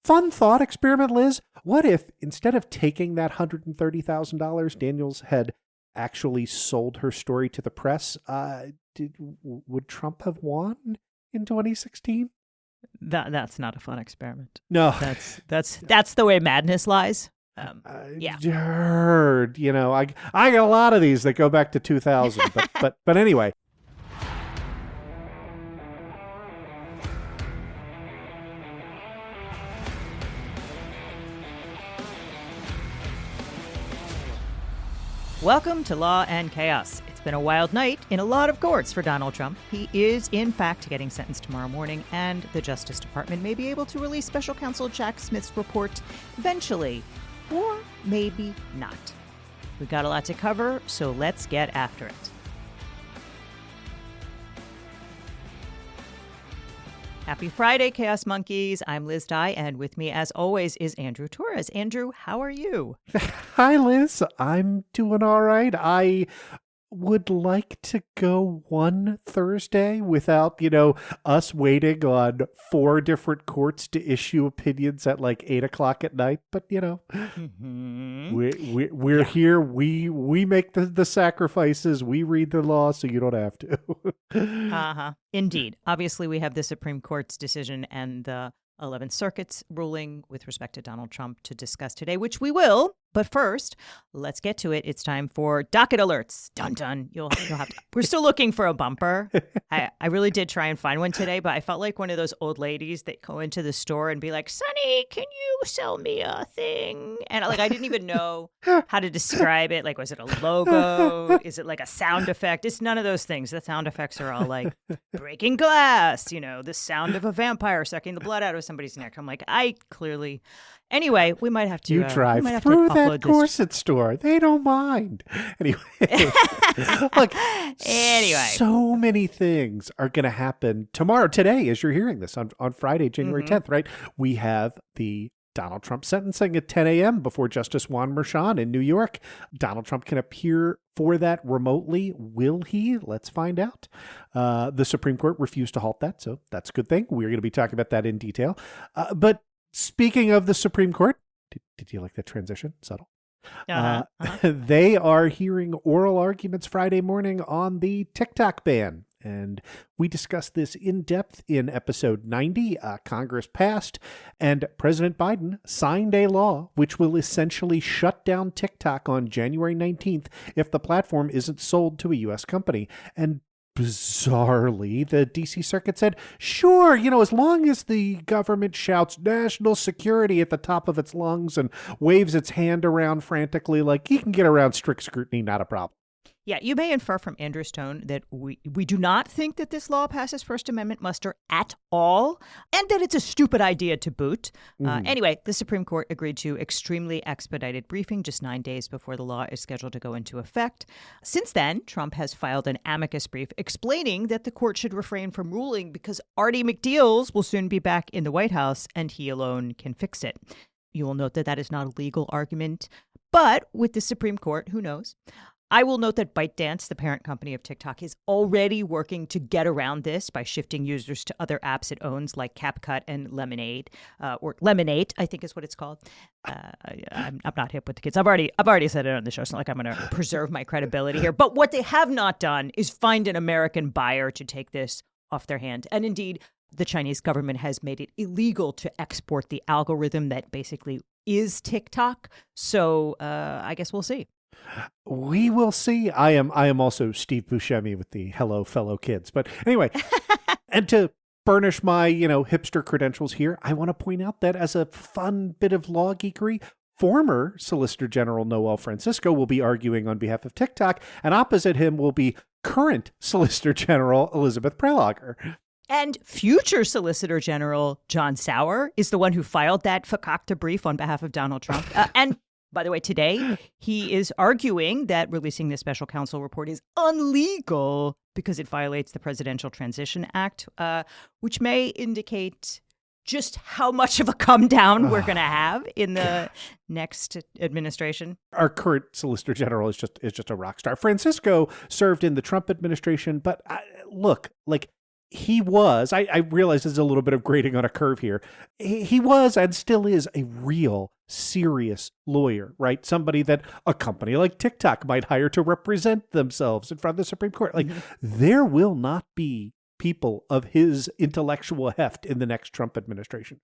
Fun thought experiment, Liz. What if instead of taking that $130,000, Daniels had actually sold her story to the press? Would Trump have won in 2016? That's not a fun experiment. No, that's the way madness lies. Yeah. Heard, I got a lot of these that go back to 2000, but anyway. Welcome to Law and Chaos. It's been a wild night in a lot of courts for Donald Trump. He is, in fact, getting sentenced tomorrow morning, and the Justice Department may be able to release Special Counsel Jack Smith's report eventually, or maybe not. We've got a lot to cover, so let's get after it. Happy Friday, Chaos Monkeys. I'm Liz Dye, and with me, as always, is Andrew Torres. Andrew, how are you? Hi, Liz. I'm doing all right. I would like to go one Thursday without, us waiting on 4 different courts to issue opinions at like 8 o'clock at night. But, we're here. We make the sacrifices. We read the law, so you don't have to. Uh-huh. Indeed. Obviously, we have the Supreme Court's decision and the 11th Circuit's ruling with respect to Donald Trump to discuss today, which we will. But first, let's get to it. It's time for Docket Alerts. Dun dun. You'll have to. We're still looking for a bumper. I really did try and find one today, but I felt like one of those old ladies that go into the store and be like, "Sonny, can you sell me a thing?" And I didn't even know how to describe it. Like, was it a logo? Is it like a sound effect? It's none of those things. The sound effects are all like breaking glass, the sound of a vampire sucking the blood out of somebody's neck. I'm like, Anyway, we might have to. You drive through that corset store. They don't mind. Anyway, look. Anyway, so many things are going to happen tomorrow. Today, as you're hearing this on Friday, January 10th, right? We have the Donald Trump sentencing at 10 a.m. before Justice Juan Merchan in New York. Donald Trump can appear for that remotely. Will he? Let's find out. The Supreme Court refused to halt that, so that's a good thing. We're going to be talking about that in detail. But speaking of the Supreme Court, did you like that transition? Subtle. They are hearing oral arguments Friday morning on the TikTok ban. And we discussed this in depth in episode 90. Congress passed and President Biden signed a law which will essentially shut down TikTok on January 19th if the platform isn't sold to a U.S. company. And bizarrely, the D.C. Circuit said, sure, as long as the government shouts national security at the top of its lungs and waves its hand around frantically like he can get around strict scrutiny, not a problem. Yeah, you may infer from Andrew's tone that we do not think that this law passes First Amendment muster at all, and that it's a stupid idea to boot. Anyway, the Supreme Court agreed to extremely expedited briefing just 9 days before the law is scheduled to go into effect. Since then, Trump has filed an amicus brief explaining that the court should refrain from ruling because Artie McDeals will soon be back in the White House and he alone can fix it. You will note that that is not a legal argument, but with the Supreme Court, who knows? I will note that ByteDance, the parent company of TikTok, is already working to get around this by shifting users to other apps it owns like CapCut and Lemonade, or Lemonade, I think is what it's called. I'm not hip with the kids. I've already said it on the show. It's not like I'm going to preserve my credibility here. But what they have not done is find an American buyer to take this off their hand. And indeed, the Chinese government has made it illegal to export the algorithm that basically is TikTok. So I guess we'll see. We will see. I am also Steve Buscemi with the Hello Fellow Kids. But anyway, and to burnish my, hipster credentials here, I want to point out that as a fun bit of law geekery, former Solicitor General Noel Francisco will be arguing on behalf of TikTok, and opposite him will be current Solicitor General Elizabeth Prelogar. And future Solicitor General John Sauer is the one who filed that fakakta brief on behalf of Donald Trump. And by the way, today he is arguing that releasing the special counsel report is unlegal because it violates the Presidential Transition Act, which may indicate just how much of a come down we're going to have in the next administration. Our current Solicitor General is just a rock star. Francisco served in the Trump administration, but look, he was, I realize there's a little bit of grading on a curve here. He was and still is a real serious lawyer, right? Somebody that a company like TikTok might hire to represent themselves in front of the Supreme Court. Like, there will not be people of his intellectual heft in the next Trump administration.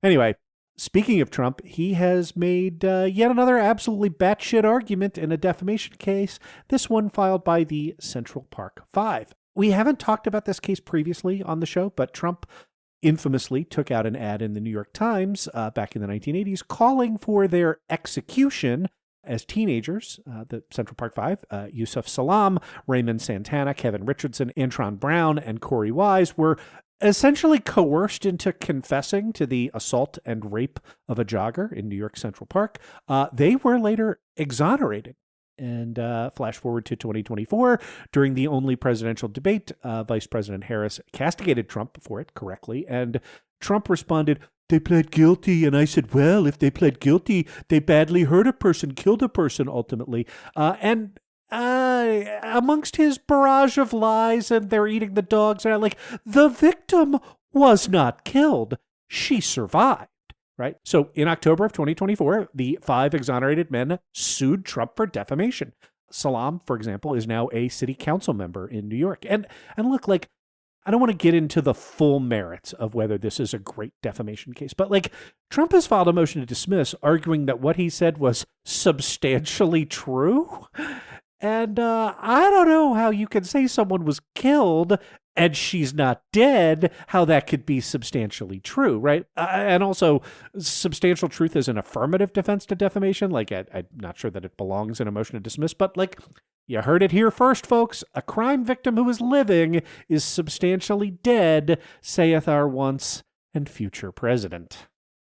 Anyway, speaking of Trump, he has made yet another absolutely batshit argument in a defamation case, this one filed by the Central Park Five. We haven't talked about this case previously on the show, but Trump infamously took out an ad in the New York Times back in the 1980s calling for their execution as teenagers. The Central Park Five, Yusuf Salaam, Raymond Santana, Kevin Richardson, Antron Brown, and Corey Wise were essentially coerced into confessing to the assault and rape of a jogger in New York Central Park. They were later exonerated. And flash forward to 2024, during the only presidential debate, Vice President Harris castigated Trump for it correctly, and Trump responded, "They pled guilty." And I said, well, if they pled guilty, they badly hurt a person, killed a person ultimately. And amongst his barrage of lies and they're eating the dogs, and like, the victim was not killed. She survived. Right. So in October of 2024, the 5 exonerated men sued Trump for defamation. Salaam, for example, is now a city council member in New York. And look, like, I don't want to get into the full merits of whether this is a great defamation case, but like, Trump has filed a motion to dismiss, arguing that what he said was substantially true. And I don't know how you can say someone was killed and she's not dead, how that could be substantially true, right? And also, substantial truth is an affirmative defense to defamation. Like, I'm not sure that it belongs in a motion to dismiss, but like, you heard it here first, folks. A crime victim who is living is substantially dead, saith our once and future president.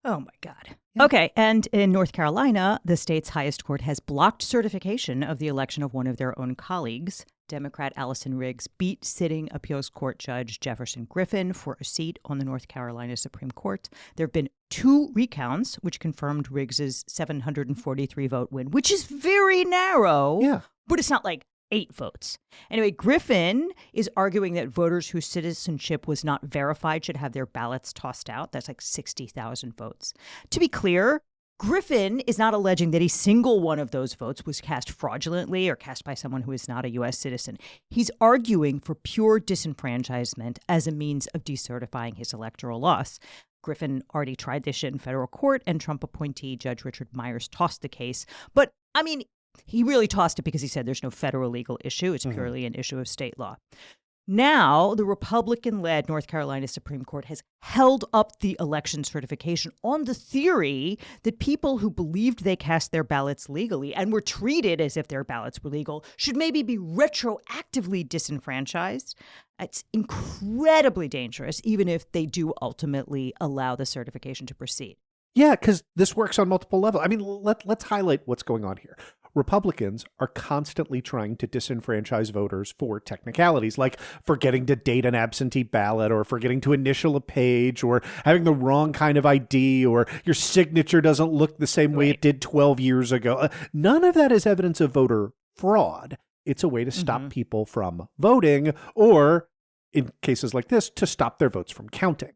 Oh, my God. Okay, and in North Carolina, the state's highest court has blocked certification of the election of one of their own colleagues. Democrat Allison Riggs beat sitting appeals court judge Jefferson Griffin for a seat on the North Carolina Supreme Court. There have been 2 recounts, which confirmed Riggs's 743 vote win, which is very narrow. Yeah. But it's not like 8 votes. Anyway, Griffin is arguing that voters whose citizenship was not verified should have their ballots tossed out. That's like 60,000 votes. To be clear, Griffin is not alleging that a single one of those votes was cast fraudulently or cast by someone who is not a U.S. citizen. He's arguing for pure disenfranchisement as a means of decertifying his electoral loss. Griffin already tried this shit in federal court, and Trump appointee Judge Richard Myers tossed the case. But, I mean, he really tossed it because he said there's no federal legal issue. It's purely an issue of state law. Now, the Republican-led North Carolina Supreme Court has held up the election certification on the theory that people who believed they cast their ballots legally and were treated as if their ballots were legal should maybe be retroactively disenfranchised. It's incredibly dangerous, even if they do ultimately allow the certification to proceed. Yeah, because this works on multiple levels. I mean, let's highlight what's going on here. Republicans are constantly trying to disenfranchise voters for technicalities, like forgetting to date an absentee ballot or forgetting to initial a page or having the wrong kind of ID or your signature doesn't look the same way it did 12 years ago. None of that is evidence of voter fraud. It's a way to stop people from voting or, in cases like this, to stop their votes from counting.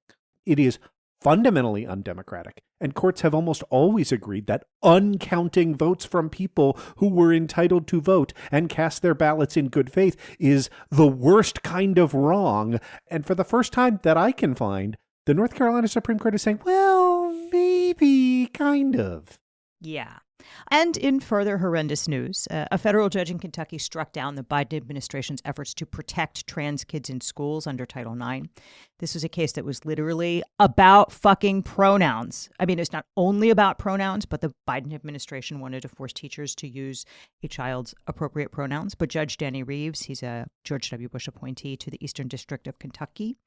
It is fundamentally undemocratic, and courts have almost always agreed that uncounting votes from people who were entitled to vote and cast their ballots in good faith is the worst kind of wrong. And for the first time that I can find, the North Carolina Supreme Court is saying, well, maybe, kind of. Yeah. And in further horrendous news, a federal judge in Kentucky struck down the Biden administration's efforts to protect trans kids in schools under Title IX. This was a case that was literally about fucking pronouns. I mean, it's not only about pronouns, but the Biden administration wanted to force teachers to use a child's appropriate pronouns. But Judge Danny Reeves, he's a George W. Bush appointee to the Eastern District of Kentucky,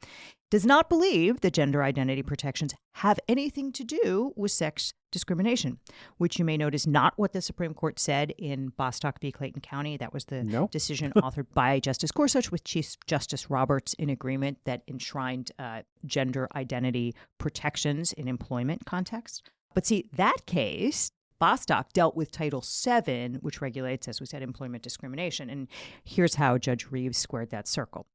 does not believe that gender identity protections have anything to do with sex discrimination, which you may note is not what the Supreme Court said in Bostock v. Clayton County. That was the decision authored by Justice Gorsuch with Chief Justice Roberts in agreement that enshrined gender identity protections in employment context. But see, that case, Bostock, dealt with Title VII, which regulates, as we said, employment discrimination. And here's how Judge Reeves squared that circle.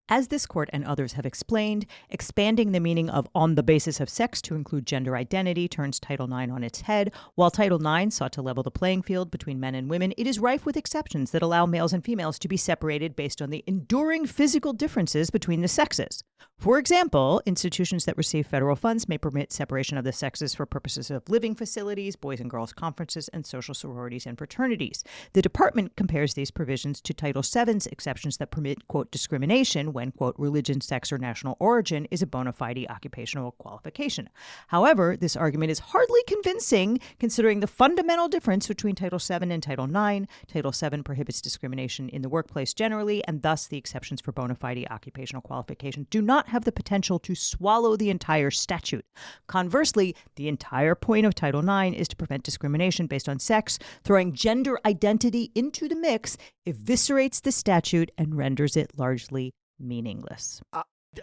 As this court and others have explained, expanding the meaning of on the basis of sex to include gender identity turns Title IX on its head. While Title IX sought to level the playing field between men and women, it is rife with exceptions that allow males and females to be separated based on the enduring physical differences between the sexes. For example, institutions that receive federal funds may permit separation of the sexes for purposes of living facilities, boys and girls conferences, and social sororities and fraternities. The department compares these provisions to Title VII's exceptions that permit, quote, discrimination when, quote, religion, sex, or national origin is a bona fide occupational qualification. However, this argument is hardly convincing considering the fundamental difference between Title VII and Title IX. Title VII prohibits discrimination in the workplace generally, and thus the exceptions for bona fide occupational qualification do not have the potential to swallow the entire statute. Conversely, the entire point of Title IX is to prevent discrimination based on sex. Throwing gender identity into the mix eviscerates the statute and renders it largely meaningless.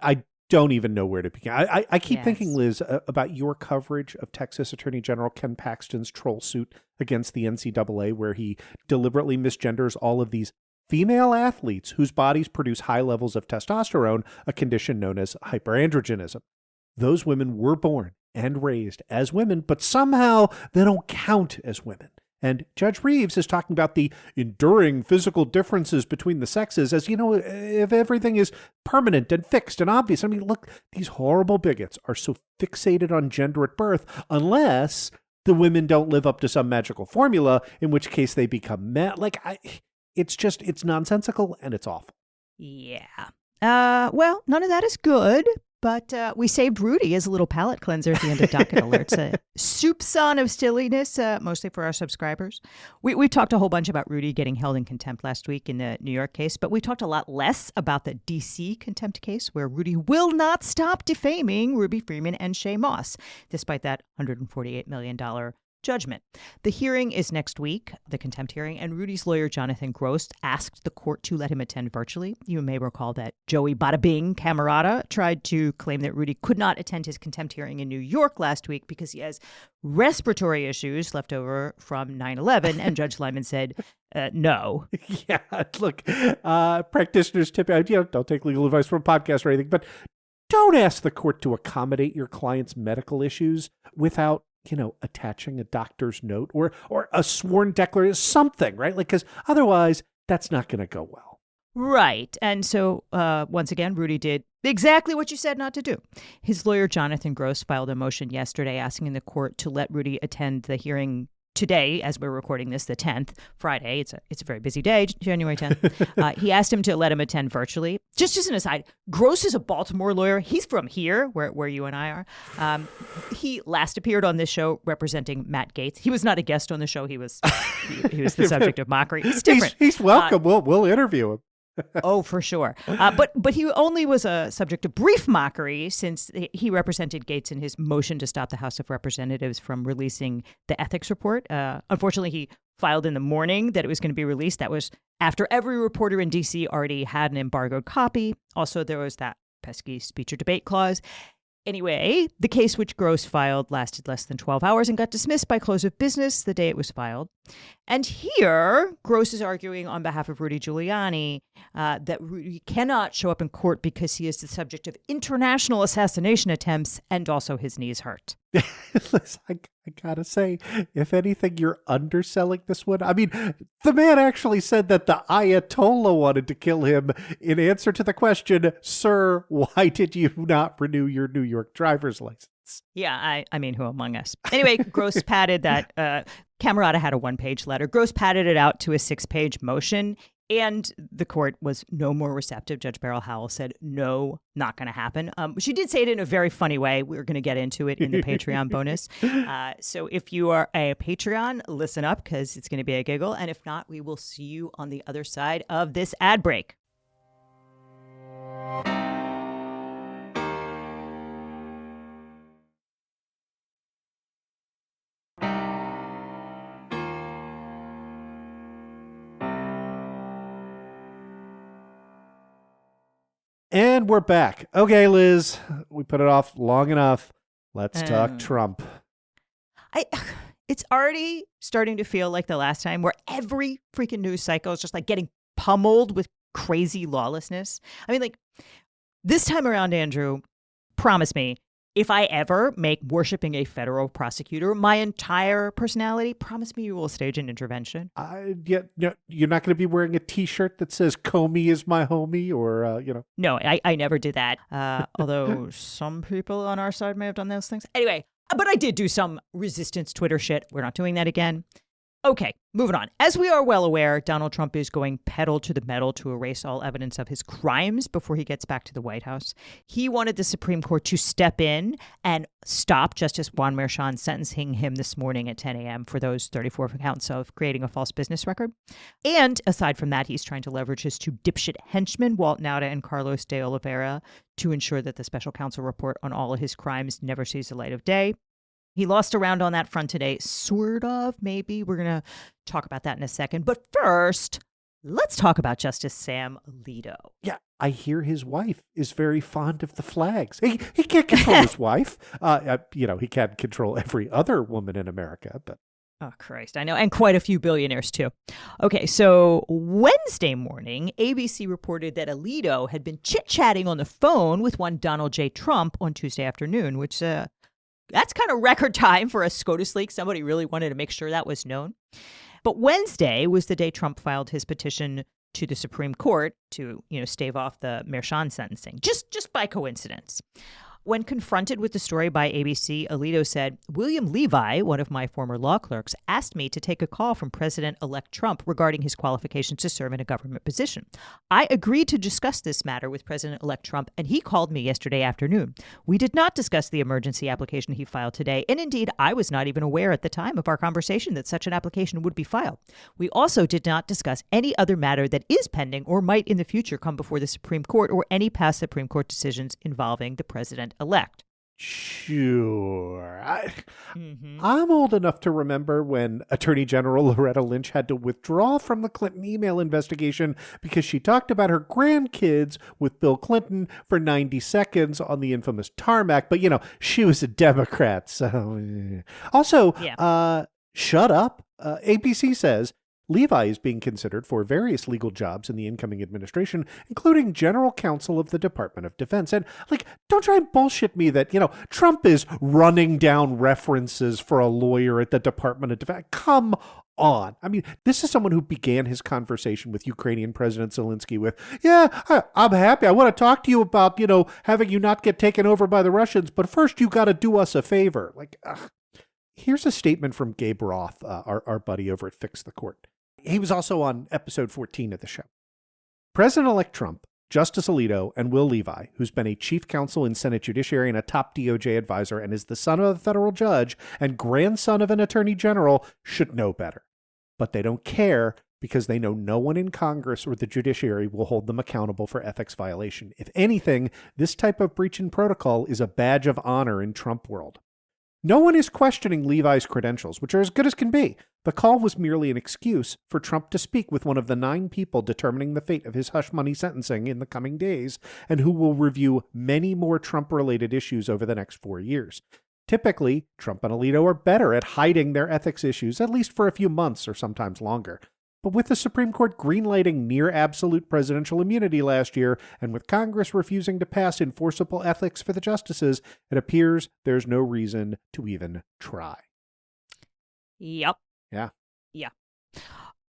I don't even know where to begin. I keep thinking, Liz, about your coverage of Texas Attorney General Ken Paxton's troll suit against the NCAA, where he deliberately misgenders all of these female athletes whose bodies produce high levels of testosterone, a condition known as hyperandrogenism. Those women were born and raised as women, but somehow they don't count as women. And Judge Reeves is talking about the enduring physical differences between the sexes as, if everything is permanent and fixed and obvious. I mean, look, these horrible bigots are so fixated on gender at birth, unless the women don't live up to some magical formula, in which case they become men. It's nonsensical and it's awful. Yeah. Well, none of that is good. But we saved Rudy as a little palate cleanser at the end of Docket Alerts. A soupçon of silliness, mostly for our subscribers. We talked a whole bunch about Rudy getting held in contempt last week in the New York case, but we talked a lot less about the D.C. contempt case, where Rudy will not stop defaming Ruby Freeman and Shay Moss, despite that $148 million judgment. The hearing is next week, the contempt hearing, and Rudy's lawyer, Jonathan Gross, asked the court to let him attend virtually. You may recall that Joey Bada Bing Camerata tried to claim that Rudy could not attend his contempt hearing in New York last week because he has respiratory issues left over from 9/11, and Judge Lyman said no. Yeah, look, practitioners typically, don't take legal advice from a podcast or anything, but don't ask the court to accommodate your client's medical issues without attaching a doctor's note or a sworn declaration, something, right? Because otherwise, that's not going to go well. Right. And so, once again, Rudy did exactly what you said not to do. His lawyer, Jonathan Gross, filed a motion yesterday asking the court to let Rudy attend the hearing today, as we're recording this, the 10th, Friday. It's a very busy day, January 10th. He asked him to let him attend virtually. Just as an aside, Gross is a Baltimore lawyer. He's from here, where you and I are. He last appeared on this show representing Matt Gaetz. He was not a guest on the show. He was the subject of mockery. It's different. He's welcome. We'll interview him. Oh, for sure. But he only was a subject of brief mockery since he represented Gaetz in his motion to stop the House of Representatives from releasing the ethics report. Unfortunately, he filed in the morning that it was going to be released. That was after every reporter in D.C. already had an embargoed copy. Also, there was that pesky speech or debate clause. Anyway, the case which Gross filed lasted less than 12 hours and got dismissed by close of business the day it was filed. And here, Gross is arguing on behalf of Rudy Giuliani that Rudy cannot show up in court because he is the subject of international assassination attempts and also his knees hurt. Listen, I gotta say, if anything, you're underselling this one. I mean, the man actually said that the Ayatollah wanted to kill him in answer to the question, "Sir, why did you not renew your New York driver's license?" Yeah, I mean, who among us? Anyway, Gross padded that. Camerata had a one-page letter. Gross padded it out to a 6-page motion. And the court was no more receptive. Judge Beryl Howell said, no, not going to happen. She did say it in a very funny way. We're going to get into it in the Patreon bonus. So if you are a Patreon, listen up because it's going to be a giggle. And if not, we will see you on the other side of this ad break. And we're back. Okay, Liz, we put it off long enough. Let's talk Trump. It's already starting to feel like the last time where every freaking news cycle is just like getting pummeled with crazy lawlessness. I mean, like, This time around, Andrew, promise me, if I ever make worshiping a federal prosecutor my entire personality, promise me you will stage an intervention. You're not going to be wearing a T-shirt that says "Comey is my homie," or No, I never did that. Although some people on our side may have done those things. Anyway, but I did do some resistance Twitter shit. We're not doing that again. Okay, moving on. As we are well aware, Donald Trump is going pedal to the metal to erase all evidence of his crimes before he gets back to the White House. He wanted the Supreme Court to step in and stop Justice Juan Merchan sentencing him this morning at 10 a.m. for those 34 counts of creating a false business record. And aside from that, he's trying to leverage his two dipshit henchmen, Walt Nauta and Carlos de Oliveira, to ensure that the special counsel report on all of his crimes never sees the light of day. He lost a round on that front today, sort of, maybe. We're going to talk about that in a second. But first, let's talk about Justice Sam Alito. Yeah, I hear his wife is very fond of the flags. He can't control his wife. He can't control every other woman in America. But oh, Christ, I know. And quite a few billionaires, too. Okay, so Wednesday morning, ABC reported that Alito had been chit-chatting on the phone with one Donald J. Trump on Tuesday afternoon, which that's kind of record time for a SCOTUS leak. Somebody really wanted to make sure that was known. But Wednesday was the day Trump filed his petition to the Supreme Court to, stave off the Merchan sentencing, just by coincidence. When confronted with the story by ABC, Alito said, "William Levi, one of my former law clerks, asked me to take a call from President-elect Trump regarding his qualifications to serve in a government position. I agreed to discuss this matter with President-elect Trump, and he called me yesterday afternoon. We did not discuss the emergency application he filed today, and indeed, I was not even aware at the time of our conversation that such an application would be filed. We also did not discuss any other matter that is pending or might in the future come before the Supreme Court or any past Supreme Court decisions involving the president-elect." Sure. I'm old enough to remember when Attorney General Loretta Lynch had to withdraw from the Clinton email investigation because she talked about her grandkids with Bill Clinton for 90 seconds on the infamous tarmac. But, she was a Democrat. So also, shut up. ABC says Levi is being considered for various legal jobs in the incoming administration, including general counsel of the Department of Defense. And, don't try and bullshit me that, Trump is running down references for a lawyer at the Department of Defense. Come on. I mean, this is someone who began his conversation with Ukrainian President Zelensky with, I'm happy. I want to talk to you about, having you not get taken over by the Russians, but first you got to do us a favor. Here's a statement from Gabe Roth, our buddy over at Fix the Court. He was also on episode 14 of the show. President-elect Trump, Justice Alito, and Will Levi, who's been a chief counsel in Senate Judiciary and a top DOJ advisor and is the son of a federal judge and grandson of an attorney general, should know better. But they don't care because they know no one in Congress or the judiciary will hold them accountable for ethics violation. If anything, this type of breach in protocol is a badge of honor in Trump world. No one is questioning Levi's credentials, which are as good as can be. The call was merely an excuse for Trump to speak with one of the 9 people determining the fate of his hush money sentencing in the coming days, and who will review many more Trump-related issues over the next 4 years. Typically, Trump and Alito are better at hiding their ethics issues, at least for a few months or sometimes longer. But with the Supreme Court greenlighting near absolute presidential immunity last year, and with Congress refusing to pass enforceable ethics for the justices, it appears there's no reason to even try. Yep. Yeah.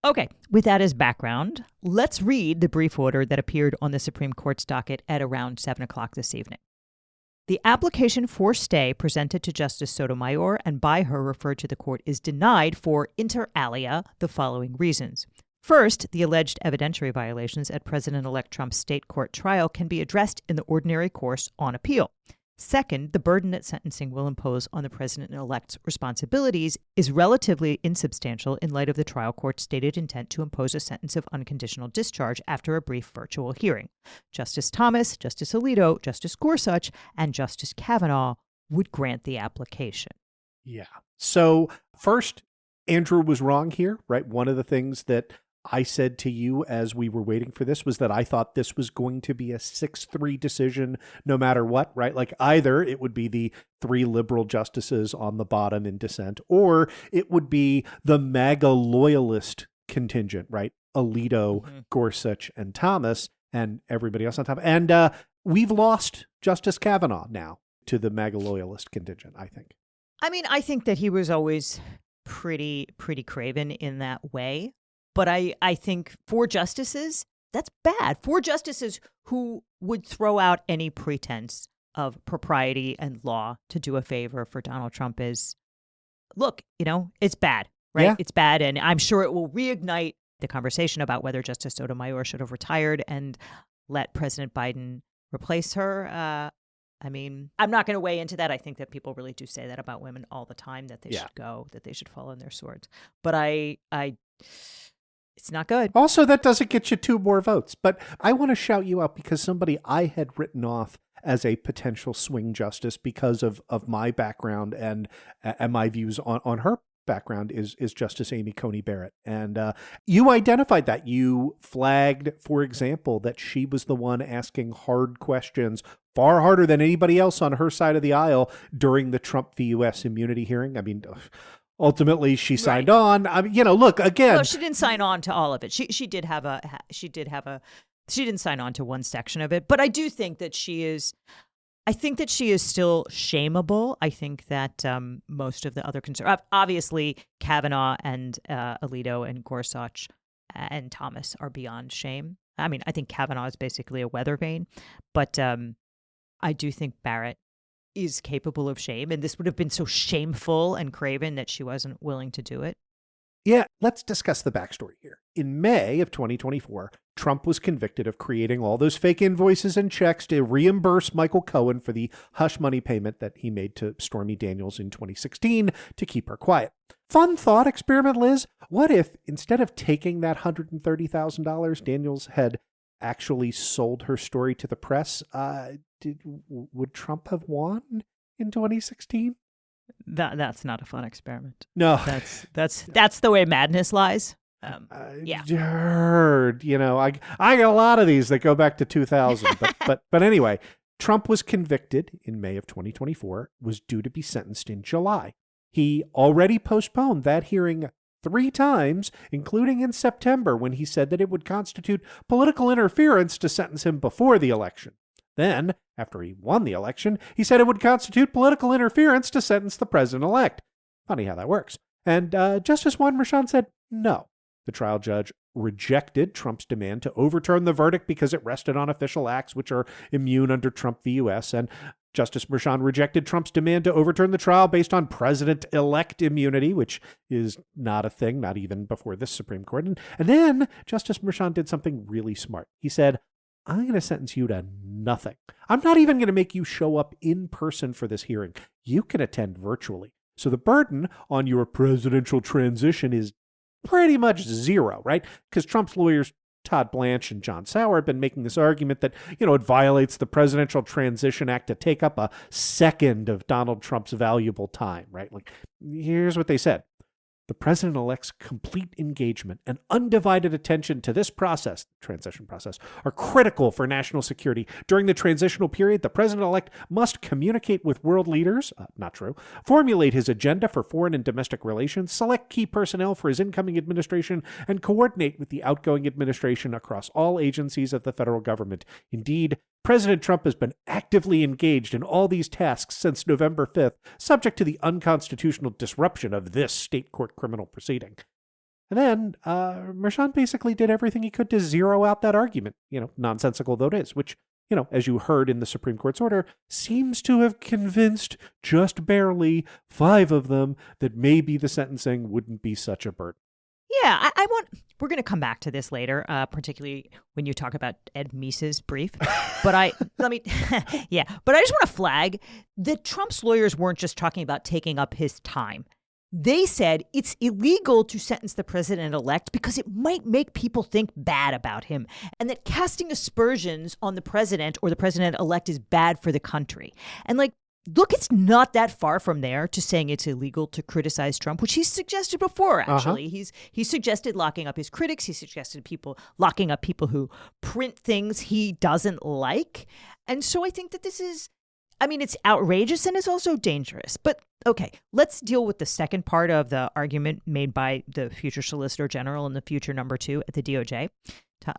Okay, with that as background, let's read the brief order that appeared on the Supreme Court's docket at around 7 o'clock this evening. The application for stay presented to Justice Sotomayor and by her referred to the court is denied for, inter alia, the following reasons. First, the alleged evidentiary violations at President-elect Trump's state court trial can be addressed in the ordinary course on appeal. Second, the burden that sentencing will impose on the president-elect's responsibilities is relatively insubstantial in light of the trial court's stated intent to impose a sentence of unconditional discharge after a brief virtual hearing. Justice Thomas, Justice Alito, Justice Gorsuch, and Justice Kavanaugh would grant the application. Yeah. So first, Andrew was wrong here, right? One of the things that I said to you as we were waiting for this was that I thought this was going to be a 6-3 decision no matter what, right? Either it would be the 3 liberal justices on the bottom in dissent, or it would be the MAGA loyalist contingent, right? Alito, Gorsuch, and Thomas, and everybody else on top. And we've lost Justice Kavanaugh now to the MAGA loyalist contingent, I think. I mean, I think that he was always pretty craven in that way. But I think 4 justices, that's bad. 4 justices who would throw out any pretense of propriety and law to do a favor for Donald Trump is, look, it's bad, right? Yeah. It's bad. And I'm sure it will reignite the conversation about whether Justice Sotomayor should have retired and let President Biden replace her. I mean, I'm not going to weigh into that. I think that people really do say that about women all the time, that they should go, that they should fall on their swords. But it's not good. Also, that doesn't get you 2 more votes. But I want to shout you out because somebody I had written off as a potential swing justice because of my background and my views on her background is Justice Amy Coney Barrett. And you identified that. You flagged, for example, that she was the one asking hard questions, far harder than anybody else on her side of the aisle during the Trump v. U.S. immunity hearing. I mean, ultimately, she signed on. I mean, look, again. No, she didn't sign on to all of it. She didn't sign on to one section of it. But I do think that she is still shameable. I think that most of the other obviously Kavanaugh and Alito and Gorsuch and Thomas are beyond shame. I mean, I think Kavanaugh is basically a weather vane, but I do think Barrett is capable of shame, and this would have been so shameful and craven that she wasn't willing to do it. Yeah, let's discuss the backstory here. In May of 2024, Trump was convicted of creating all those fake invoices and checks to reimburse Michael Cohen for the hush money payment that he made to Stormy Daniels in 2016 to keep her quiet. Fun thought experiment, Liz. What if instead of taking that $130,000, Daniels had actually sold her story to the press? Would Trump have won in 2016? That's not a fun experiment. No, that's the way madness lies. Yeah, heard. I got a lot of these that go back to 2000. but anyway, Trump was convicted in May of 2024. Was due to be sentenced in July. He already postponed that hearing 3 times, including in September when he said that it would constitute political interference to sentence him before the election. Then, after he won the election, he said it would constitute political interference to sentence the president-elect. Funny how that works. And Justice Juan Merchan said no. The trial judge rejected Trump's demand to overturn the verdict because it rested on official acts which are immune under Trump v. U.S., and Justice Merchan rejected Trump's demand to overturn the trial based on president-elect immunity, which is not a thing, not even before this Supreme Court. And then Justice Merchan did something really smart. He said, I'm going to sentence you to nothing. I'm not even going to make you show up in person for this hearing. You can attend virtually. So the burden on your presidential transition is pretty much 0, right? Because Trump's lawyers, Todd Blanche and John Sauer, have been making this argument that, it violates the Presidential Transition Act to take up a second of Donald Trump's valuable time, right? Like, here's what they said. The president-elect's complete engagement and undivided attention to this process, the transition process, are critical for national security. During the transitional period, the president-elect must communicate with world leaders, not true, formulate his agenda for foreign and domestic relations, select key personnel for his incoming administration, and coordinate with the outgoing administration across all agencies of the federal government. Indeed, President Trump has been actively engaged in all these tasks since November 5th, subject to the unconstitutional disruption of this state court criminal proceeding. And then Merchan basically did everything he could to zero out that argument, nonsensical though it is, which, as you heard in the Supreme Court's order, seems to have convinced just barely 5 of them that maybe the sentencing wouldn't be such a burden. Yeah, we're going to come back to this later, particularly when you talk about Ed Meese's brief. But I just want to flag that Trump's lawyers weren't just talking about taking up his time. They said it's illegal to sentence the president-elect because it might make people think bad about him, and that casting aspersions on the president or the president-elect is bad for the country. And look, it's not that far from there to saying it's illegal to criticize Trump, which he's suggested before, actually. He's suggested locking up his critics. He suggested locking up people who print things he doesn't like. And so I think that it's outrageous and it's also dangerous. But okay, let's deal with the second part of the argument made by the future Solicitor General and the future number 2 at the DOJ.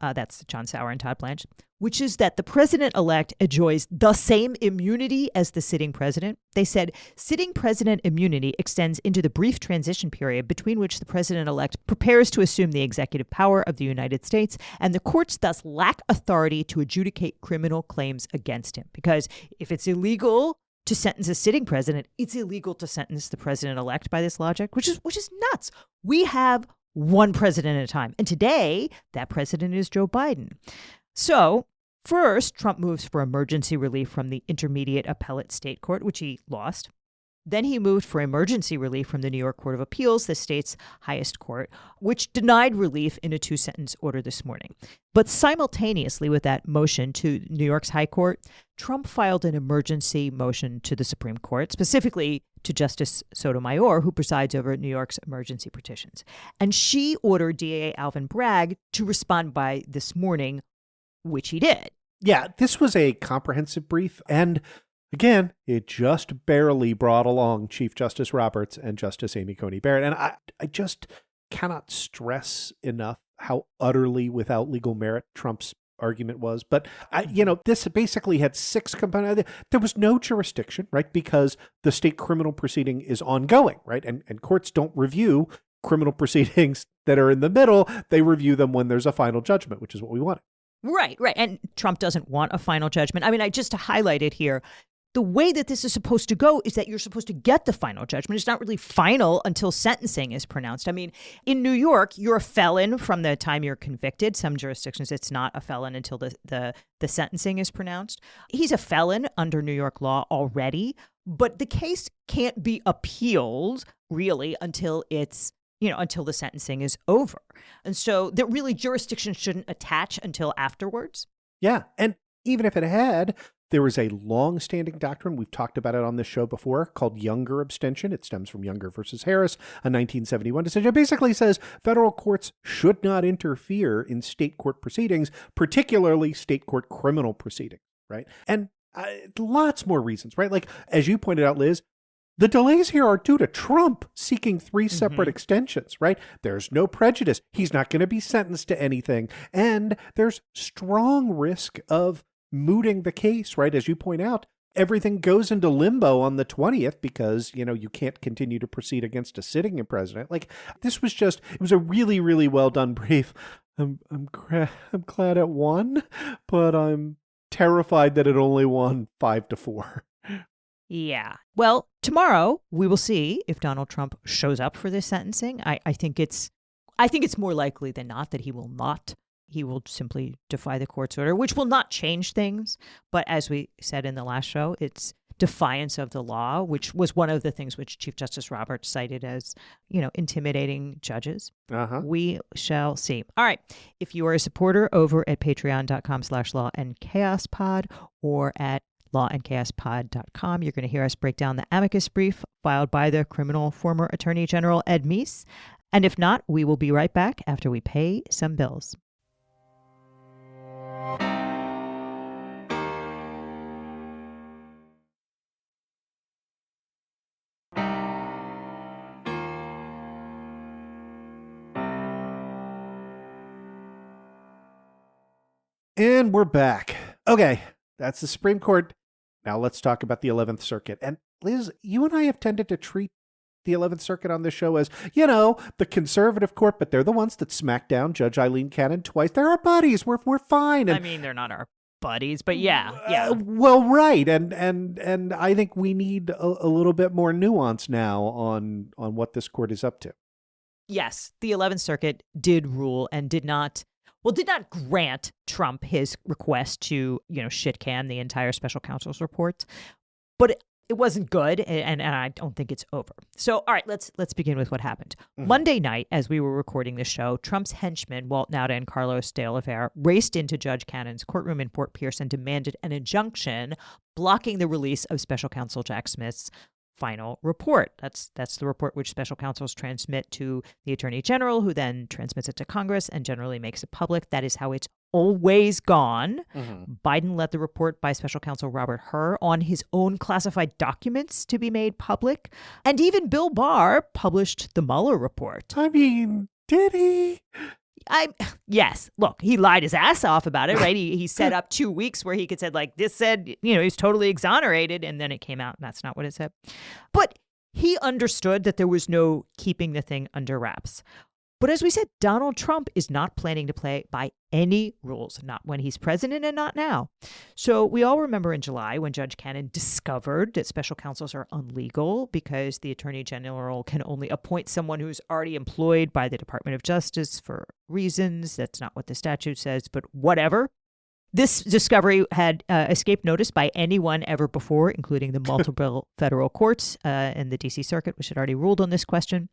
that's John Sauer and Todd Blanche, which is that the president-elect enjoys the same immunity as the sitting president. They said sitting president immunity extends into the brief transition period between which the president-elect prepares to assume the executive power of the United States, and the courts thus lack authority to adjudicate criminal claims against him. Because if it's illegal to sentence a sitting president, it's illegal to sentence the president-elect by this logic, which is nuts. We have one president at a time. And today, that president is Joe Biden. So first, Trump moves for emergency relief from the Intermediate Appellate State Court, which he lost. Then he moved for emergency relief from the New York Court of Appeals, the state's highest court, which denied relief in a 2-sentence order this morning. But simultaneously with that motion to New York's high court, Trump filed an emergency motion to the Supreme Court, specifically to Justice Sotomayor, who presides over New York's emergency petitions. And she ordered DA Alvin Bragg to respond by this morning, which he did. Yeah, this was a comprehensive brief, and again, it just barely brought along Chief Justice Roberts and Justice Amy Coney Barrett. And I just cannot stress enough how utterly without legal merit Trump's argument was. But, this basically had 6 components. There was no jurisdiction, right? Because the state criminal proceeding is ongoing, right? And courts don't review criminal proceedings that are in the middle. They review them when there's a final judgment, which is what we wanted. Right. And Trump doesn't want a final judgment. I mean, just to highlight it here, the way that this is supposed to go is that you're supposed to get the final judgment. It's not really final until sentencing is pronounced. I mean, in New York, you're a felon from the time you're convicted. Some jurisdictions, it's not a felon until the sentencing is pronounced. He's a felon under New York law already, but the case can't be appealed really until until the sentencing is over. And so that really jurisdiction shouldn't attach until afterwards. Yeah. And even if it had, there is a long-standing doctrine, we've talked about it on this show before, called Younger abstention. It stems from Younger versus Harris, a 1971 decision. It basically says federal courts should not interfere in state court proceedings, particularly state court criminal proceedings, right? And lots more reasons, right? Like, as you pointed out, Liz, the delays here are due to Trump seeking 3 separate extensions, right? There's no prejudice. He's not going to be sentenced to anything. And there's strong risk of mooting the case, right? As you point out, everything goes into limbo on the 20th because, you can't continue to proceed against a sitting president. Like, this was it was a really, really well done brief. I'm glad it won, but I'm terrified that it only won 5-4. Yeah. Well, tomorrow we will see if Donald Trump shows up for this sentencing. I think it's more likely than not that he will not. He will simply defy the court's order, which will not change things. But as we said in the last show, it's defiance of the law, which was one of the things which Chief Justice Roberts cited as, intimidating judges. We shall see. All right. If you are a supporter over at patreon.com/lawandchaospod or at lawandchaospod.com, you're going to hear us break down the amicus brief filed by the criminal former Attorney General Ed Meese. And if not, we will be right back after we pay some bills. And we're back. Okay, that's the Supreme Court. Now let's talk about the 11th Circuit. And Liz, you and I have tended to treat the 11th Circuit on this show as, the conservative court, but they're the ones that smacked down Judge Aileen Cannon twice. They're our buddies. We're fine. And, I mean, they're not our buddies, but yeah. Well, right. And I think we need a little bit more nuance now on what this court is up to. Yes, the 11th Circuit did rule and did not grant Trump his request to, shit can the entire special counsel's report, but it wasn't good, and I don't think it's over. So, all right, let's begin with what happened. Monday night, as we were recording this show, Trump's henchmen, Walt Nauta and Carlos de Oliveira, raced into Judge Cannon's courtroom in Fort Pierce and demanded an injunction blocking the release of special counsel Jack Smith's final report. That's the report which special counsels transmit to the Attorney General, who then transmits it to Congress and generally makes it public. That is how it's always gone. Biden led the report by special counsel Robert Hur on his own classified documents to be made public. And even Bill Barr published the Mueller report. I mean, did he? Yes, look, he lied his ass off about it, right? He set up 2 weeks where he could say, like, this said, he's totally exonerated, and then it came out, and that's not what it said. But he understood that there was no keeping the thing under wraps. But as we said, Donald Trump is not planning to play by any rules, not when he's president and not now. So we all remember in July when Judge Cannon discovered that special counsels are illegal because the attorney general can only appoint someone who's already employed by the Department of Justice for reasons. That's not what the statute says, but whatever. This discovery had escaped notice by anyone ever before, including the multiple federal courts and the D.C. Circuit, which had already ruled on this question.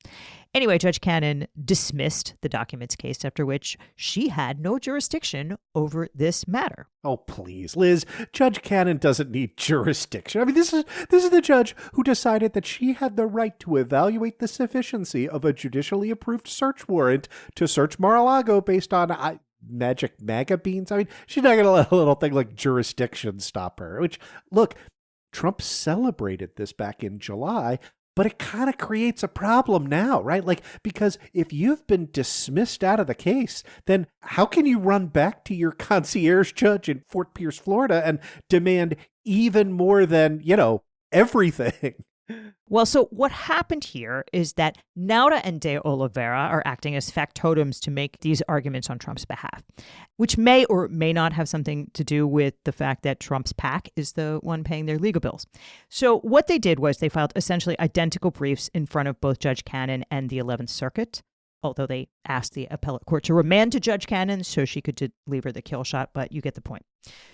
Anyway, Judge Cannon dismissed the documents case, after which she had no jurisdiction over this matter. Oh, please, Liz. Judge Cannon doesn't need jurisdiction. I mean, this is the judge who decided that she had the right to evaluate the sufficiency of a judicially approved search warrant to search Mar-a-Lago based on magic MAGA beans. I mean, she's not going to let a little thing like jurisdiction stop her, which, look, Trump celebrated this back in July, but it kind of creates a problem now, right? Like, because if you've been dismissed out of the case, then how can you run back to your concierge judge in Fort Pierce, Florida and demand even more than, everything? Well, so what happened here is that Nauta and De Oliveira are acting as factotums to make these arguments on Trump's behalf, which may or may not have something to do with the fact that Trump's PAC is the one paying their legal bills. So what they did was they filed essentially identical briefs in front of both Judge Cannon and the 11th Circuit, although they asked the appellate court to remand to Judge Cannon so she could deliver the kill shot, but you get the point.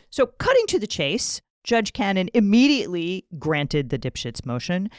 So cutting to the chase, Judge Cannon immediately granted the dipshit's motion.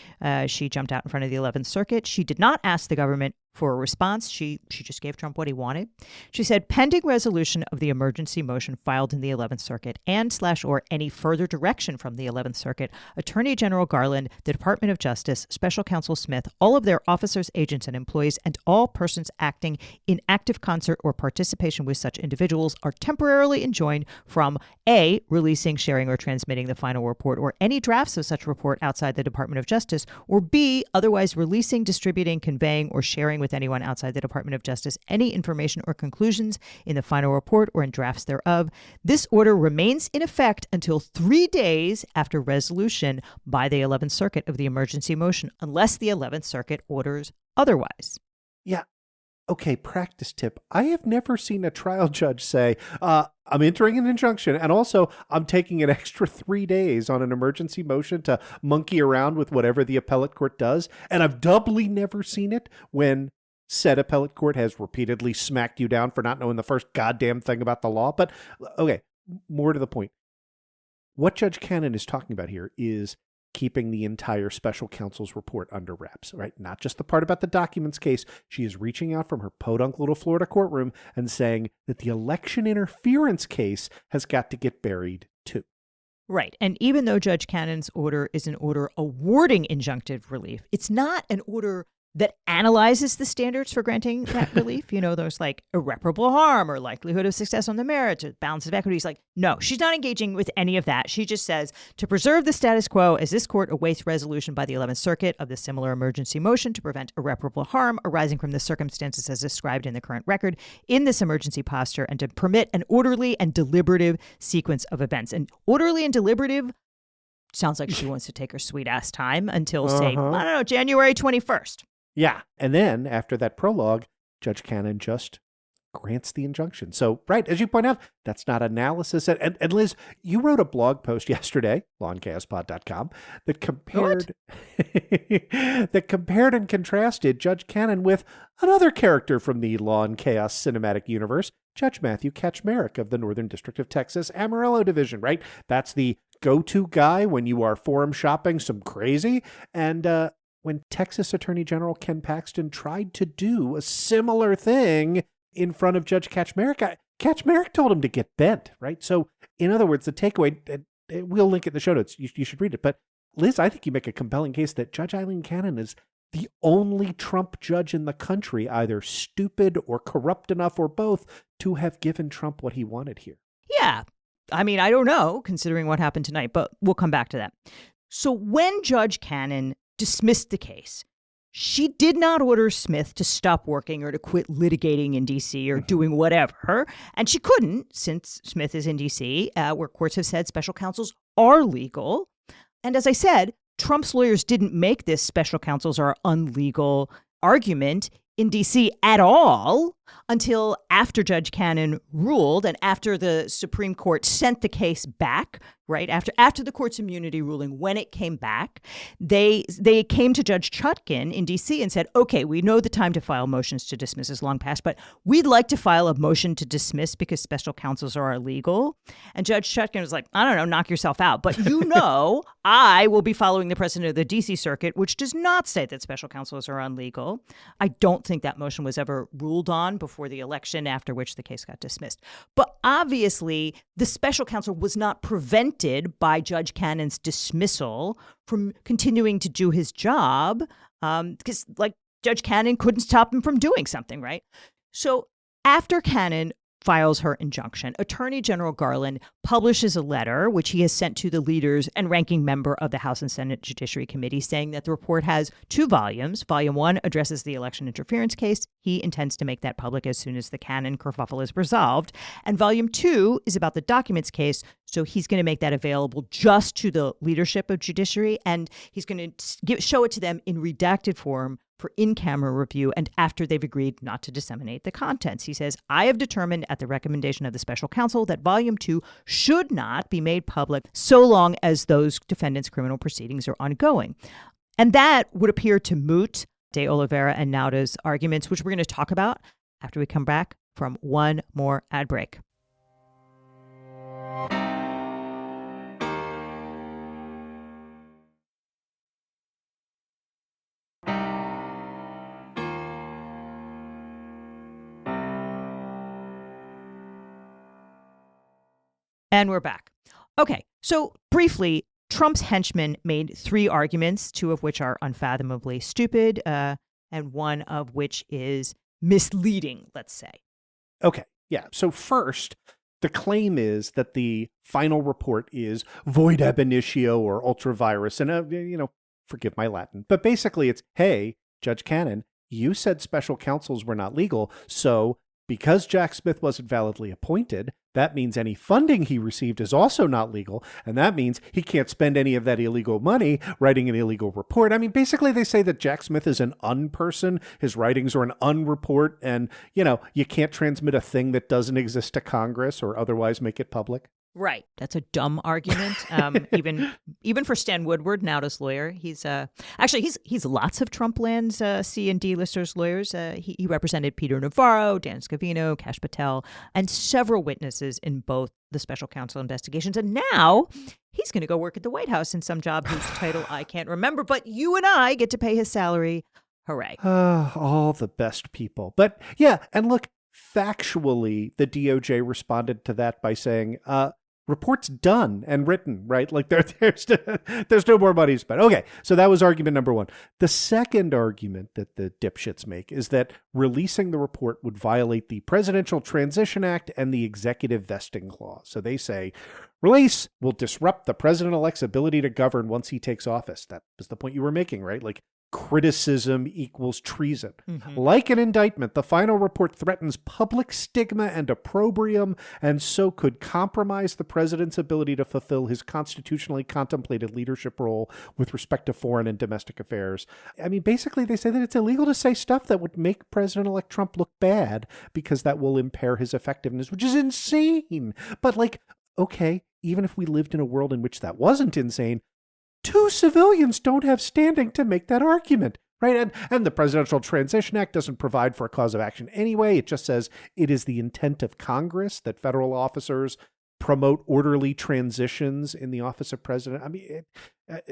She jumped out in front of the 11th Circuit. She did not ask the government for a response. She just gave Trump what he wanted. She said, pending resolution of the emergency motion filed in the 11th Circuit and/or any further direction from the 11th Circuit, Attorney General Garland, the Department of Justice, Special Counsel Smith, all of their officers, agents, and employees, and all persons acting in active concert or participation with such individuals are temporarily enjoined from A, releasing, sharing, or transmitting the final report or any drafts of such report outside the Department of Justice, or B, otherwise releasing, distributing, conveying, or sharing with anyone outside the Department of Justice any information or conclusions in the final report or in drafts thereof. This order remains in effect until 3 days after resolution by the 11th Circuit of the emergency motion, unless the 11th Circuit orders otherwise. Yeah. Okay, practice tip. I have never seen a trial judge say, I'm entering an injunction, and also I'm taking an extra 3 days on an emergency motion to monkey around with whatever the appellate court does. And I've doubly never seen it when said appellate court has repeatedly smacked you down for not knowing the first goddamn thing about the law. But okay, more to the point. What Judge Cannon is talking about here is keeping the entire special counsel's report under wraps, right? Not just the part about the documents case. She is reaching out from her podunk little Florida courtroom and saying that the election interference case has got to get buried too. Right. And even though Judge Cannon's order is an order awarding injunctive relief, it's not an order that analyzes the standards for granting that relief. Those like irreparable harm or likelihood of success on the merits or balance of equities. Like, no, she's not engaging with any of that. She just says to preserve the status quo as this court awaits resolution by the 11th Circuit of the similar emergency motion to prevent irreparable harm arising from the circumstances as described in the current record in this emergency posture and to permit an orderly and deliberative sequence of events. And orderly and deliberative sounds like she wants to take her sweet ass time until, say, I don't know, January 21st. Yeah. And then after that prologue, Judge Cannon just grants the injunction. So, right, as you point out, that's not analysis. And Liz, you wrote a blog post yesterday, lawandchaospod.com, that compared and contrasted Judge Cannon with another character from the Law and Chaos cinematic universe, Judge Matthew Kacsmaryk of the Northern District of Texas, Amarillo Division, right? That's the go-to guy when you are forum shopping some crazy. And when Texas Attorney General Ken Paxton tried to do a similar thing in front of Judge Kacsmaryk, Kacsmaryk told him to get bent, right? So, in other words, the takeaway, we'll link it in the show notes. You should read it. But Liz, I think you make a compelling case that Judge Aileen Cannon is the only Trump judge in the country, either stupid or corrupt enough or both, to have given Trump what he wanted here. Yeah. I mean, I don't know, considering what happened tonight, but we'll come back to that. So when Judge Cannon dismissed the case, she did not order Smith to stop working or to quit litigating in D.C. or doing whatever. And she couldn't, since Smith is in D.C., where courts have said special counsels are legal. And as I said, Trump's lawyers didn't make this special counsels are unlegal argument in D.C. at all until after Judge Cannon ruled and after the Supreme Court sent the case back, right? After the court's immunity ruling, when it came back, they came to Judge Chutkan in D.C. and said, okay, we know the time to file motions to dismiss is long past, but we'd like to file a motion to dismiss because special counsels are illegal. And Judge Chutkan was like, I don't know, knock yourself out. But I will be following the precedent of the D.C. Circuit, which does not say that special counsels are unlegal. I don't think that motion was ever ruled on before the election, after which the case got dismissed. But obviously, the special counsel was not prevented by Judge Cannon's dismissal from continuing to do his job because, Judge Cannon couldn't stop him from doing something, right? So after Cannon files her injunction, Attorney General Garland publishes a letter, which he has sent to the leaders and ranking member of the House and Senate Judiciary Committee, saying that the report has 2 volumes. Volume 1 addresses the election interference case. He intends to make that public as soon as the Cannon kerfuffle is resolved. And Volume 2 is about the documents case, so he's going to make that available just to the leadership of judiciary, and he's going to show it to them in redacted form for in-camera review and after they've agreed not to disseminate the contents. He says, I have determined at the recommendation of the special counsel that Volume 2 should not be made public so long as those defendants' criminal proceedings are ongoing. And that would appear to moot De Oliveira and Nauta's arguments, which we're going to talk about after we come back from one more ad break. And we're back. Okay, so briefly, Trump's henchmen made 3 arguments, 2 of which are unfathomably stupid, and one of which is misleading, let's say. Okay, yeah. So first, the claim is that the final report is void ab initio or ultra vires, and, forgive my Latin, but basically it's, hey, Judge Cannon, you said special counsels were not legal, so because Jack Smith wasn't validly appointed, that means any funding he received is also not legal, and that means he can't spend any of that illegal money writing an illegal report. I mean, basically they say that Jack Smith is an unperson, his writings are an unreport, and, you can't transmit a thing that doesn't exist to Congress or otherwise make it public. Right. That's a dumb argument. Even for Stan Woodward, Nauta's lawyer, he's lots of Trumpland's C and D listers lawyers. He represented Peter Navarro, Dan Scavino, Kash Patel, and several witnesses in both the special counsel investigations. And now he's going to go work at the White House in some job whose title I can't remember, but you and I get to pay his salary. Hooray. All the best people. But yeah, and look, factually, the DOJ responded to that by saying, report's done and written, right? Like there's no more money spent. Okay, so that was argument number 1. The second argument that the dipshits make is that releasing the report would violate the Presidential Transition Act and the Executive Vesting Clause. So they say, release will disrupt the president-elect's ability to govern once he takes office. That was the point you were making, right? Like, criticism equals treason. Mm-hmm. Like an indictment, the final report threatens public stigma and opprobrium, and so could compromise the president's ability to fulfill his constitutionally contemplated leadership role with respect to foreign and domestic affairs. I mean, basically, they say that it's illegal to say stuff that would make President-elect Trump look bad because that will impair his effectiveness, which is insane. But okay, even if we lived in a world in which that wasn't insane, 2 civilians don't have standing to make that argument, right? And the Presidential Transition Act doesn't provide for a cause of action anyway. It just says it is the intent of Congress that federal officers promote orderly transitions in the office of president. I mean,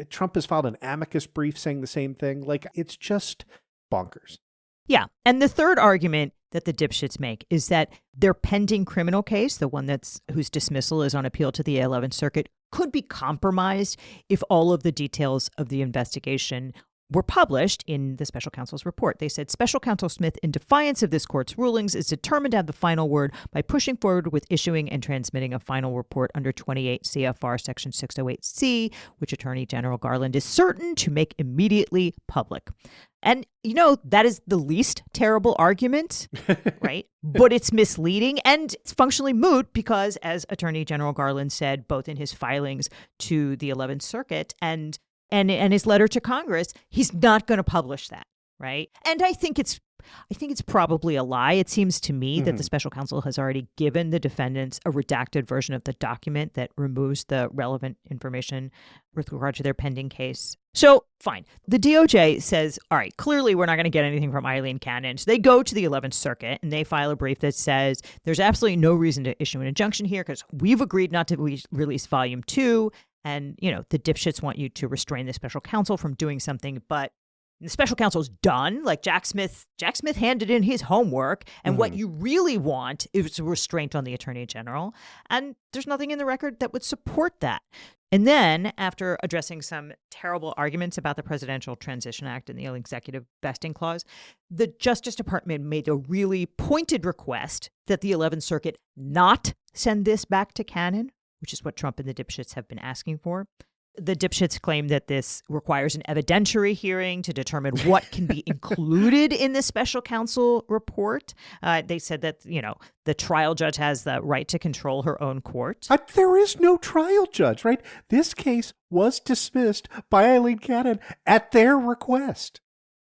Trump has filed an amicus brief saying the same thing. It's just bonkers. Yeah. And the third argument that the dipshits make is that their pending criminal case, the one whose dismissal is on appeal to the 11th Circuit, could be compromised if all of the details of the investigation were published in the special counsel's report. They said Special Counsel Smith, in defiance of this court's rulings, is determined to have the final word by pushing forward with issuing and transmitting a final report under 28 CFR Section 608C, which Attorney General Garland is certain to make immediately public. And, that is the least terrible argument, right? But it's misleading and it's functionally moot because, as Attorney General Garland said, both in his filings to the 11th Circuit and his letter to Congress, he's not going to publish that, right? And I think it's probably a lie. It seems to me that the special counsel has already given the defendants a redacted version of the document that removes the relevant information with regard to their pending case. So, fine. The DOJ says, all right, clearly we're not going to get anything from Aileen Cannon. So they go to the 11th Circuit and they file a brief that says there's absolutely no reason to issue an injunction here because we've agreed not to release Volume 2. And, the dipshits want you to restrain the special counsel from doing something, but the special counsel's done. Like Jack Smith handed in his homework, and what you really want is a restraint on the Attorney General. And there's nothing in the record that would support that. And then, after addressing some terrible arguments about the Presidential Transition Act and the Executive Vesting Clause, the Justice Department made a really pointed request that the 11th Circuit not send this back to Cannon, which is what Trump and the dipshits have been asking for. The dipshits claim that this requires an evidentiary hearing to determine what can be included in the special counsel report. They said that, the trial judge has the right to control her own court. There is no trial judge, right? This case was dismissed by Aileen Cannon at their request.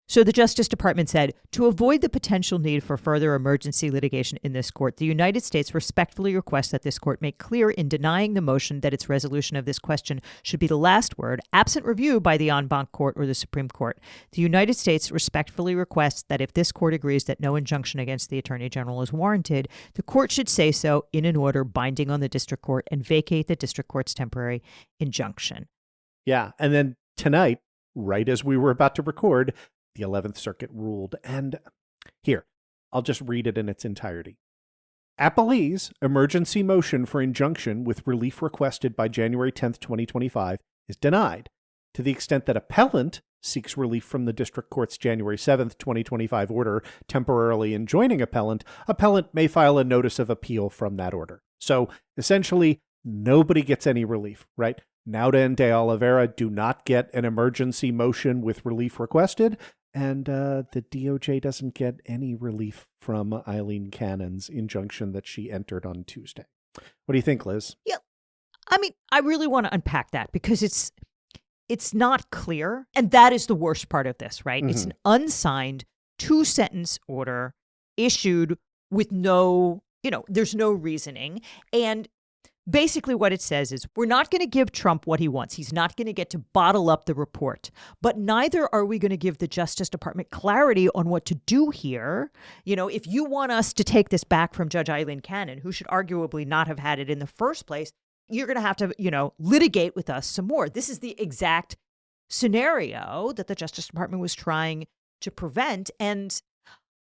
So the Justice Department said, to avoid the potential need for further emergency litigation in this court, the United States respectfully requests that this court make clear in denying the motion that its resolution of this question should be the last word, absent review by the en banc court or the Supreme Court. The United States respectfully requests that if this court agrees that no injunction against the Attorney General is warranted, the court should say so in an order binding on the district court and vacate the district court's temporary injunction. Yeah, and then tonight, right as we were about to record, the 11th Circuit ruled. And here, I'll just read it in its entirety. Appellee's emergency motion for injunction with relief requested by January 10th, 2025 is denied to the extent that appellant seeks relief from the district court's January 7th, 2025 order temporarily enjoining appellant may file a notice of appeal from that order. So essentially, nobody gets any relief, right? Nauta and De Oliveira do not get an emergency motion with relief requested, and the DOJ doesn't get any relief from Aileen Cannon's injunction that she entered on Tuesday. What do you think, Liz? Yeah, I mean, I really want to unpack that because it's not clear, and that is the worst part of this, right? It's an unsigned 2-sentence order issued with no, there's no reasoning, and basically what it says is we're not going to give Trump what he wants. He's not going to get to bottle up the report. But neither are we going to give the Justice Department clarity on what to do here. If you want us to take this back from Judge Aileen Cannon, who should arguably not have had it in the first place, you're going to have to, litigate with us some more. This is the exact scenario that the Justice Department was trying to prevent. And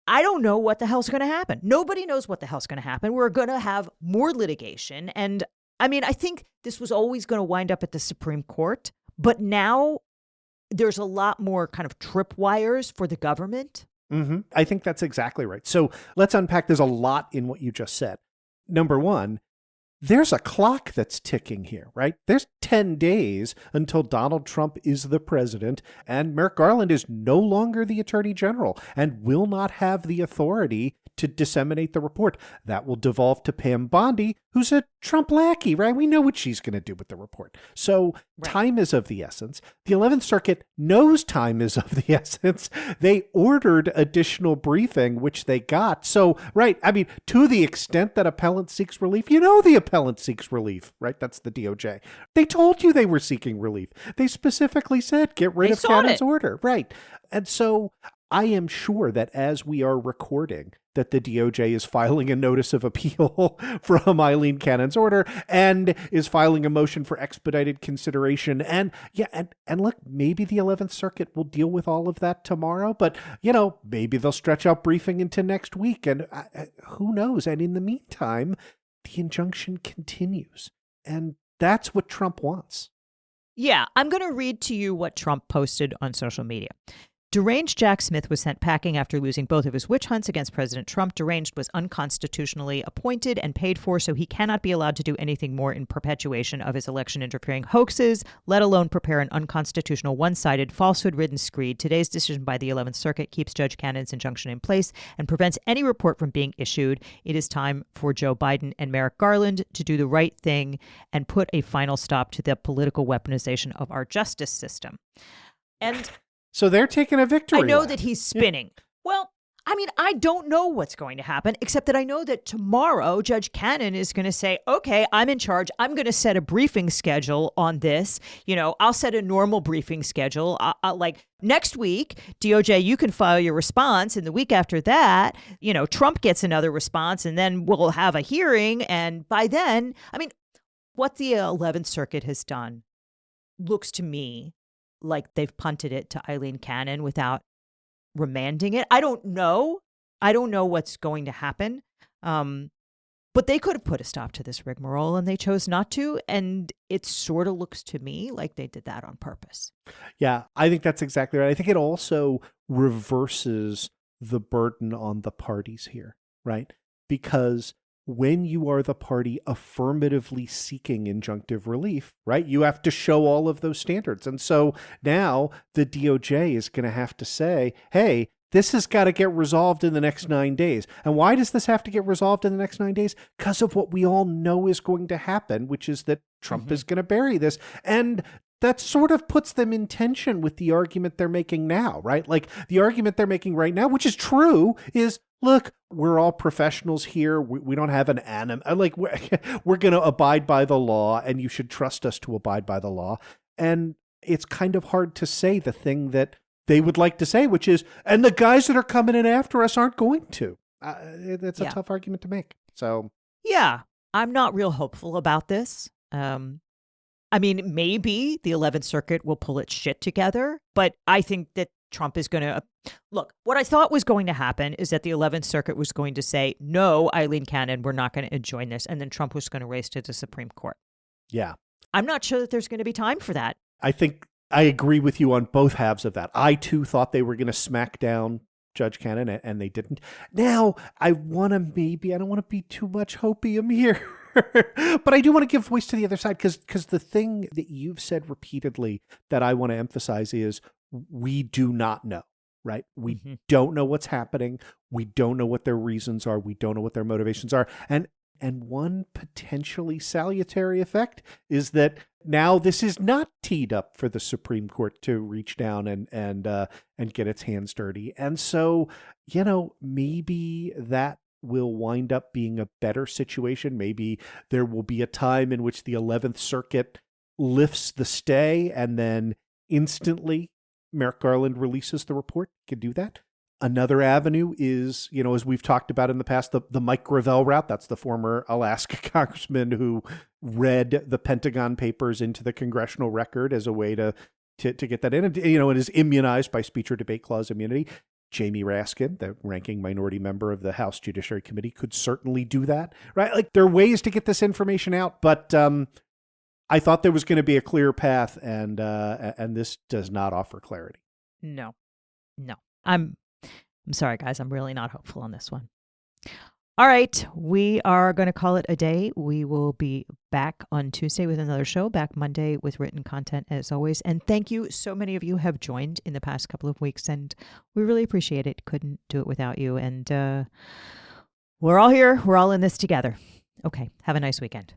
I don't know what the hell's going to happen. Nobody knows what the hell's going to happen. We're going to have more litigation. And I mean, I think this was always going to wind up at the Supreme Court. But now there's a lot more kind of tripwires for the government. I think that's exactly right. So let's unpack. There's a lot in what you just said. Number one, there's a clock that's ticking here, right? There's 10 days until Donald Trump is the president, and Merrick Garland is no longer the attorney general and will not have the authority to disseminate the report. That will devolve to Pam Bondi, who's a Trump lackey, right? We know what she's going to do with the report. So time is of the essence. The 11th Circuit knows time is of the essence. They ordered additional briefing, which they got. So, right, I mean, to the extent that appellant seeks relief, the appellant seeks relief, right? That's the DOJ. They told you they were seeking relief. They specifically said, get rid of Cannon's order, right? And so I am sure that as we are recording, that the DOJ is filing a notice of appeal from Aileen Cannon's order and is filing a motion for expedited consideration. And look, maybe the 11th Circuit will deal with all of that tomorrow, but maybe they'll stretch out briefing into next week, and who knows? And in the meantime, the injunction continues, and that's what Trump wants. Yeah, I'm going to read to you what Trump posted on social media. Deranged Jack Smith was sent packing after losing both of his witch hunts against President Trump. Deranged was unconstitutionally appointed and paid for, so he cannot be allowed to do anything more in perpetuation of his election-interfering hoaxes, let alone prepare an unconstitutional, one-sided, falsehood-ridden screed. Today's decision by the 11th Circuit keeps Judge Cannon's injunction in place and prevents any report from being issued. It is time for Joe Biden and Merrick Garland to do the right thing and put a final stop to the political weaponization of our justice system. And so they're taking a victory I know lap. that he's spinning. Yeah. Well, I mean, I don't know what's going to happen, except that I know that tomorrow Judge Cannon is going to say, okay, I'm in charge. I'm going to set a briefing schedule on this. You know, I'll set a normal briefing schedule. Like next week, DOJ, you can file your response. And the week after that, you know, Trump gets another response and then we'll have a hearing. And by then, I mean, what the 11th Circuit has done looks to me like they've punted it to Aileen Cannon without remanding it. I don't know. I don't know what's going to happen. But they could have put a stop to this rigmarole and they chose not to. And it sort of looks to me like they did that on purpose. Yeah, I think that's exactly right. I think it also reverses the burden on the parties here, right? Because when you are the party affirmatively seeking injunctive relief, right, you have to show all of those standards. And so now the DOJ is going to have to say, hey, this has got to get resolved in the next 9 days. And why does this have to get resolved in the next 9 days? Because of what we all know is going to happen, which is that Trump is going to bury this. And that sort of puts them in tension with the argument they're making now, right? Like the argument they're making right now, which is true, is, look, we're all professionals here. We don't have an like we're going to abide by the law and you should trust us to abide by the law. And it's kind of hard to say the thing that they would like to say, which is, and the guys that are coming in after us aren't going to. It's a tough argument to make. So, yeah, I'm not real hopeful about this. I mean, maybe the 11th Circuit will pull its shit together, but I think that Trump is going to look. What I thought was going to happen is that the 11th Circuit was going to say, no, Aileen Cannon, we're not going to enjoin this. And then Trump was going to race to the Supreme Court. Yeah. I'm not sure that there's going to be time for that. I think I agree with you on both halves of that. I, too, thought they were going to smack down Judge Cannon, and they didn't. Now, I don't want to be too much hopium here, but I do want to give voice to the other side because the thing that you've said repeatedly that I want to emphasize is we do not know, right? We don't know what's happening. We don't know what their reasons are. We don't know what their motivations are. And one potentially salutary effect is that now this is not teed up for the Supreme Court to reach down and get its hands dirty. And so, you know, maybe that will wind up being a better situation. Maybe there will be a time in which the 11th Circuit lifts the stay and then instantly Merrick Garland releases the report. Could do that. Another avenue is, you know, as we've talked about in the past, the Mike Gravel route. That's the former Alaska congressman who read the Pentagon Papers into the congressional record as a way to get that in. And, you know, it is immunized by speech or debate clause immunity. Jamie Raskin, the ranking minority member of the House Judiciary Committee, could certainly do that, right? Like there are ways to get this information out, but I thought there was going to be a clear path, and this does not offer clarity. No. I'm sorry, guys. I'm really not hopeful on this one. All right. We are going to call it a day. We will be back on Tuesday with another show, back Monday with written content as always. And thank you. So many of you have joined in the past couple of weeks, and we really appreciate it. Couldn't do it without you. And we're all here. We're all in this together. Okay. Have a nice weekend.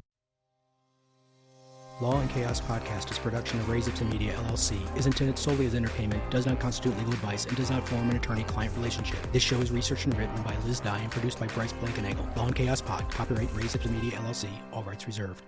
Law and Chaos Podcast is a production of Raise Up to Media, LLC, is intended solely as entertainment, does not constitute legal advice, and does not form an attorney-client relationship. This show is researched and written by Liz Dye and produced by Bryce Blankenagel. Law and Chaos Pod, copyright Raise Up to Media, LLC, all rights reserved.